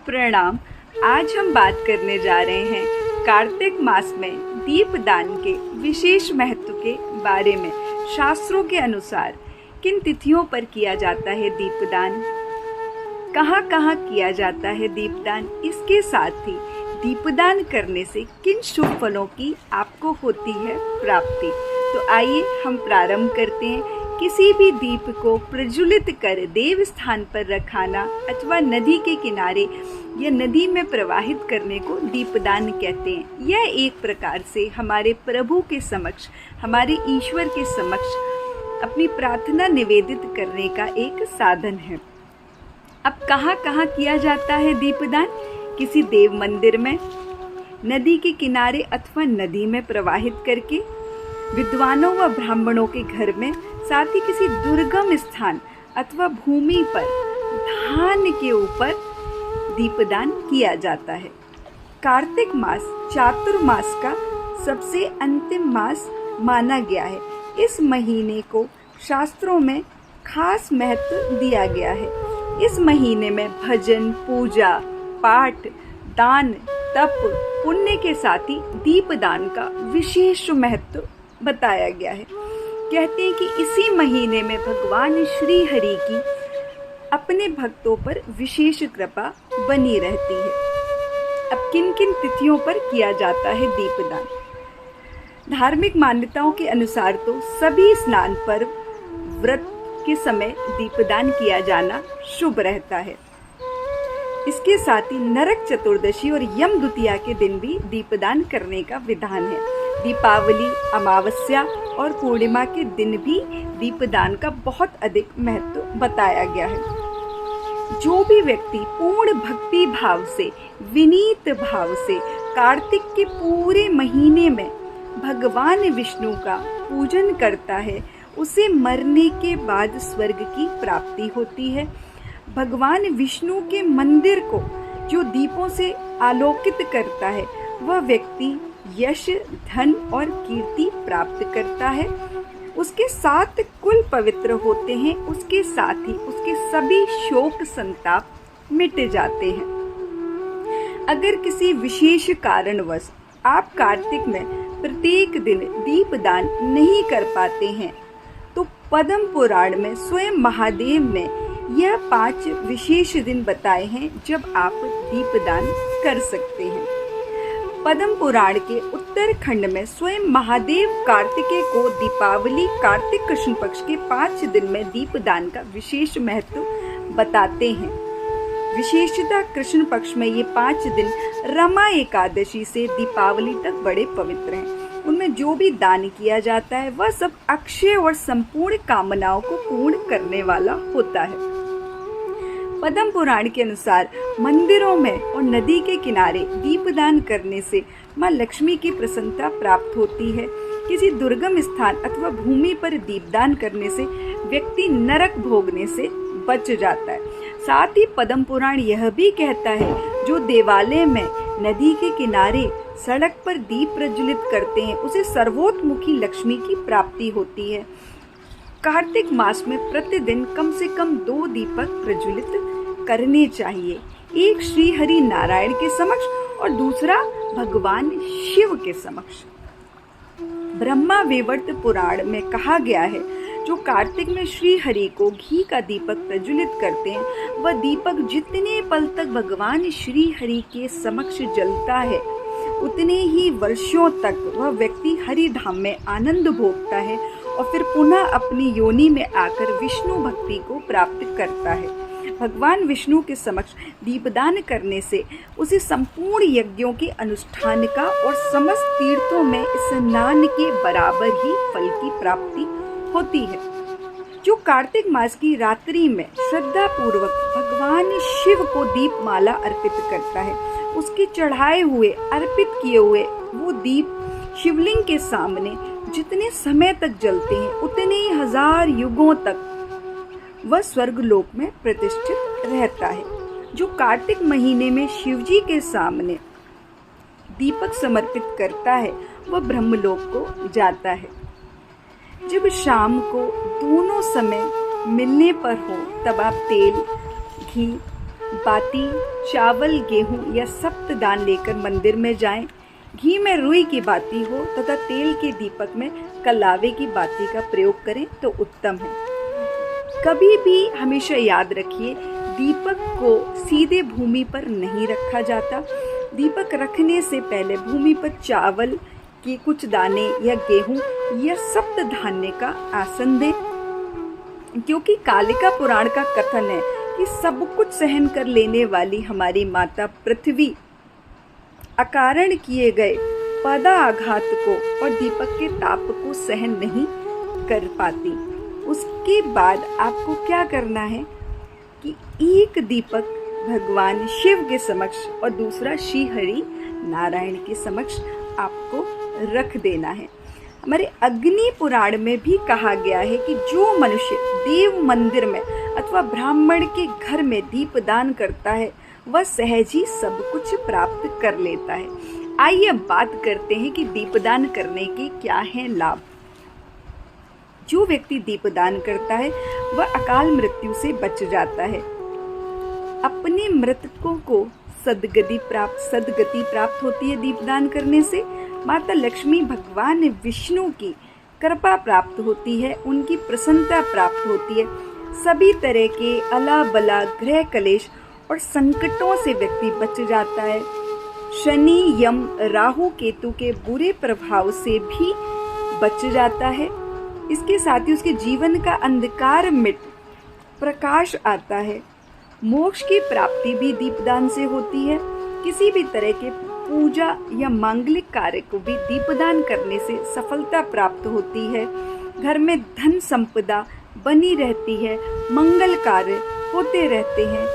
प्रणाम। आज हम बात करने जा रहे हैं कार्तिक मास में दीपदान के विशेष महत्व के बारे में। शास्त्रों के अनुसार किन तिथियों पर किया जाता है दीपदान, कहाँ कहाँ किया जाता है दीपदान, इसके साथ ही दीपदान करने से किन शुभ फलों की आपको होती है प्राप्ति। तो आइए हम प्रारंभ करते हैं। किसी भी दीप को प्रज्वलित कर देव स्थान पर रखाना अथवा नदी के किनारे या नदी में प्रवाहित करने को दीपदान कहते हैं। यह एक प्रकार से हमारे प्रभु के समक्ष, हमारे ईश्वर के समक्ष अपनी प्रार्थना निवेदित करने का एक साधन है। अब कहाँ कहाँ किया जाता है दीपदान? किसी देव मंदिर में, नदी के किनारे अथवा नदी में प्रवाहित करके, विद्वानों व ब्राह्मणों के घर में, साथ ही किसी दुर्गम स्थान अथवा भूमि पर धान के ऊपर दीपदान किया जाता है। कार्तिक मास चातुर्मास का सबसे अंतिम मास माना गया है। इस महीने को शास्त्रों में खास महत्व दिया गया है। इस महीने में भजन, पूजा, पाठ, दान, तप, पुण्य के साथ ही दीपदान का विशेष महत्व बताया गया है। कहते हैं कि इसी महीने में भगवान श्री हरि की अपने भक्तों पर विशेष कृपा बनी रहती है। अब किन किन तिथियों पर किया जाता है दीपदान? धार्मिक मान्यताओं के अनुसार तो सभी स्नान पर्व, व्रत के समय दीपदान किया जाना शुभ रहता है। इसके साथ ही नरक चतुर्दशी और यम द्वितीया के दिन भी दीपदान करने का विधान है। दीपावली, अमावस्या और पूर्णिमा के दिन भी दीपदान का बहुत अधिक महत्व बताया गया है। जो भी व्यक्ति पूर्ण भक्ति भाव से, विनीत भाव से कार्तिक के पूरे महीने में भगवान विष्णु का पूजन करता है, उसे मरने के बाद स्वर्ग की प्राप्ति होती है। भगवान विष्णु के मंदिर को जो दीपों से आलोकित करता है, वह व्यक्ति यश, धन और कीर्ति प्राप्त करता है। उसके साथ कुल पवित्र होते हैं, उसके साथ ही उसके सभी शोक संताप मिट जाते हैं। अगर किसी विशेष कारणवश आप कार्तिक में प्रत्येक दिन दीपदान नहीं कर पाते हैं, तो पद्म पुराण में स्वयं महादेव ने यह 5 विशेष दिन बताए हैं जब आप दीपदान कर सकते हैं। पद्म पुराण के उत्तरखंड में स्वयं महादेव कार्तिकेय को दीपावली, कार्तिक कृष्ण पक्ष के 5 दिन में दीपदान का विशेष महत्व बताते हैं। विशेषतः कृष्ण पक्ष में ये 5 दिन रमा एकादशी से दीपावली तक बड़े पवित्र हैं। उनमें जो भी दान किया जाता है वह सब अक्षय और संपूर्ण कामनाओं को पूर्ण करने वाला होता है। पद्म पुराण के अनुसार मंदिरों में और नदी के किनारे दीपदान करने से मां लक्ष्मी की प्रसन्नता प्राप्त होती है। किसी दुर्गम स्थान अथवा भूमि पर दीपदान करने से व्यक्ति नरक भोगने से बच जाता है। साथ ही पद्म पुराण यह भी कहता है, जो देवालय में, नदी के किनारे, सड़क पर दीप प्रज्वलित करते हैं, उसे सर्वोत्मुखी लक्ष्मी की प्राप्ति होती है। कार्तिक मास में प्रतिदिन कम से कम 2 दीपक प्रज्वलित करने चाहिए। एक श्री हरि नारायण के समक्ष और दूसरा भगवान शिव के समक्ष। ब्रह्मा वैवर्त पुराण में कहा गया है, जो कार्तिक में श्री हरि को घी का दीपक प्रज्वलित करते हैं, वह दीपक जितने पल तक भगवान श्री हरि के समक्ष जलता है, उतने ही वर्षों तक वह व्यक्ति हरि धाम में आनंद भोगता है और फिर पुनः अपनी योनि में आकर विष्णु भक्ति को प्राप्त करता है। भगवान विष्णु के समक्ष दीपदान करने से उसे संपूर्ण यज्ञों के अनुष्ठान का और समस्त तीर्थों में स्नान के बराबर ही फल की प्राप्ति होती है। जो कार्तिक मास की रात्रि में श्रद्धा पूर्वक भगवान शिव को दीपमाला अर्पित करता है, उसके चढ़ाए हुए, अर्पित किए हुए वो दीप शिवलिंग के सामने जितने समय तक जलते हैं, उतने ही 1000 युगों तक वह स्वर्ग लोक में प्रतिष्ठित रहता है। जो कार्तिक महीने में शिव जी के सामने दीपक समर्पित करता है, वह ब्रह्मलोक को जाता है। जब शाम को दोनों समय मिलने पर हो, तब आप तेल, घी बाती, चावल, गेहूं या सप्त दान लेकर मंदिर में जाएं। घी में रुई की बाती हो तथा तेल के दीपक में कलावे की बाती का प्रयोग करें तो उत्तम है। कभी भी हमेशा याद रखिए, दीपक को सीधे भूमि पर नहीं रखा जाता। दीपक रखने से पहले भूमि पर चावल के कुछ दाने या गेहूं या सप्त धान्य का आसन दें, क्योंकि कालिका पुराण का कथन है कि सब कुछ सहन कर लेने वाली हमारी माता पृथ्वी अकारण किए गए पदाघात को और दीपक के ताप को सहन नहीं कर पाती। उसके बाद आपको क्या करना है कि एक दीपक भगवान शिव के समक्ष और दूसरा श्री हरि नारायण के समक्ष आपको रख देना है। हमारे अग्नि पुराण में भी कहा गया है कि जो मनुष्य देव मंदिर में अथवा ब्राह्मण के घर में दीपदान करता है वह सहज ही सब कुछ प्राप्त कर लेता है। आइए अब बात करते हैं कि दीपदान करने के क्या हैं लाभ। जो व्यक्ति दीपदान करता है वह अकाल मृत्यु से बच जाता है। अपने मृतकों को सदगति प्राप्त होती है। दीपदान करने से माता लक्ष्मी, भगवान विष्णु की कृपा प्राप्त होती है, उनकी प्रसन्नता प्राप्त होती है। सभी तरह के अला बला, ग्रह कलेश और संकटों से व्यक्ति बच जाता है। शनि, यम, राहु, केतु के बुरे प्रभाव से भी बच जाता है। इसके साथ ही उसके जीवन का अंधकार मिट प्रकाश आता है। मोक्ष की प्राप्ति भी दीपदान से होती है। किसी भी तरह के पूजा या मांगलिक कार्य को भी दीपदान करने से सफलता प्राप्त होती है। घर में धन संपदा बनी रहती है, मंगल कार्य होते रहते हैं।